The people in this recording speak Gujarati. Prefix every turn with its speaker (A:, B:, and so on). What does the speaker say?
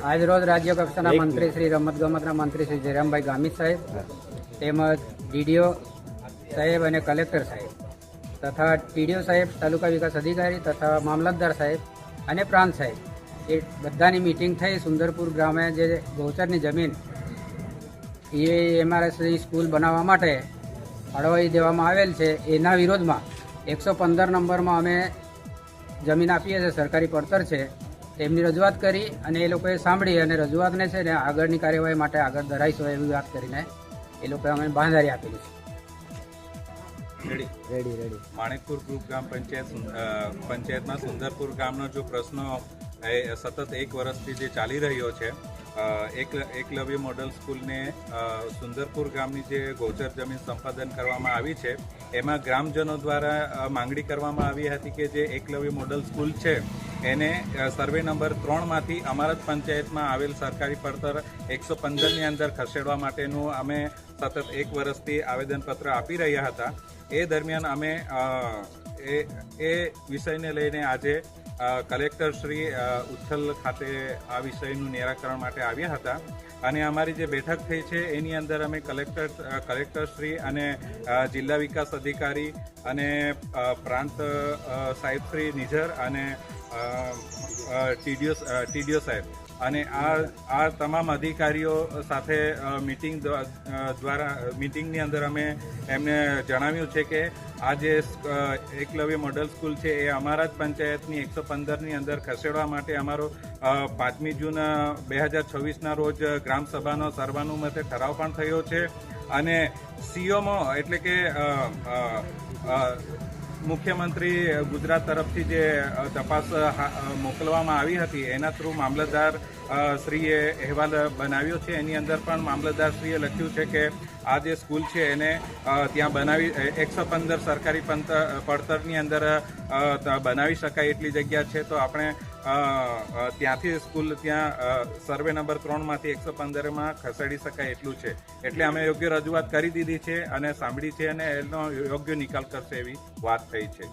A: આજ રોજ રાજ્ય કક્ષાના મંત્રી શ્રી રમતગમતના મંત્રી શ્રી જયરામભાઈ ગામિત સાહેબ તેમજ ડીડીઓ સાહેબ અને કલેક્ટર સાહેબ તથા ટીડીઓ સાહેબ, તાલુકા વિકાસ અધિકારી તથા મામલતદાર સાહેબ અને પ્રાંત સાહેબ એ બધાની મિટિંગ થઈ. સુંદરપુર ગામે જે ગૌચરની જમીન એ એમઆરએસની સ્કૂલ બનાવવા માટે ફાળવાઈ દેવામાં આવેલ છે, એના વિરોધમાં 115 નંબરમાં અમે જમીન આપીએ છીએ, સરકારી પડતર છે. તેમની રજૂઆત કરી અને એ લોકોએ સાંભળી અને રજૂઆતને છે ને આગળની કાર્યવાહી માટે આગળ ધરાઈશું એવી વાત કરીને એ લોકોએ અમે બાંહેધરી આપેલી છે.
B: રેડી માણેકપુર ગ્રુપ ગ્રામ પંચાયતના સુંદરપુર ગામનો જો પ્રશ્ન સતત 1 વર્ષથી જે ચાલી રહ્યો છે, એકલવ્ય મોડલ સ્કૂલને સુંદરપુર ગામની જે ગૌચર જમીન સંપાદન કરવામાં આવી છે એમાં ગ્રામજનો દ્વારા માંગણી કરવામાં આવી હતી કે જે એકલવ્ય મોડલ સ્કૂલ છે એને સર્વે નંબર 3માંથી અમારા જ પંચાયતમાં આવેલ સરકારી પડતર 115ની અંદર ખસેડવા માટેનું અમે સતત 1 વર્ષથી આવેદનપત્ર આપી રહ્યા હતા. એ દરમિયાન અમે એ વિષયને લઈને આજે કલેક્ટર શ્રી ઉચ્છલ ખાતે આ વિષયનું નિરાકરણ માટે આવ્યા હતા અને અમારી જે બેઠક થઈ છે એની અંદર અમે કલેક્ટર શ્રી અને જિલ્લા વિકાસ અધિકારી અને પ્રાંત સાહેબ શ્રી નિઝર અને ટીડીઓ સાહેબ અને આ તમામ અધિકારીઓ સાથે મિટિંગની અંદર અમે એમને જણાવ્યું છે કે આ જે એકલવ્ય મોડલ સ્કૂલ છે એ અમારા જ પંચાયતની 115ની અંદર ખસેડવા માટે અમારો 5મી જૂન 2026ના રોજ ગ્રામસભાનો સર્વાનુમતે ઠરાવ પણ થયો છે અને સીઓમાં એટલે કે મુખ્યમંત્રી ગુજરાત તરફથી જે તપાસ મોકલવામાં આવી હતી એના થ્રુ મામલતદાર શ્રીએ અહેવાલ બનાવ્યો છે. એની અંદર પણ મામલતદાર શ્રીએ લખ્યું છે કે આ જે સ્કૂલ છે એને ત્યાં બનાવી 115 સરકારી પડતરની અંદર બનાવી શકાય એટલી જગ્યા છે, તો આપણે ત્યાંથી સ્કૂલ ત્યાં સર્વે નંબર 3માંથી 115માં ખસેડી શકાય એટલું છે. એટલે અમે યોગ્ય રજૂઆત કરી દીધી છે અને સાંભળી છે અને એનો યોગ્ય નિકાલ કરશે એવી વાત થઈ છે.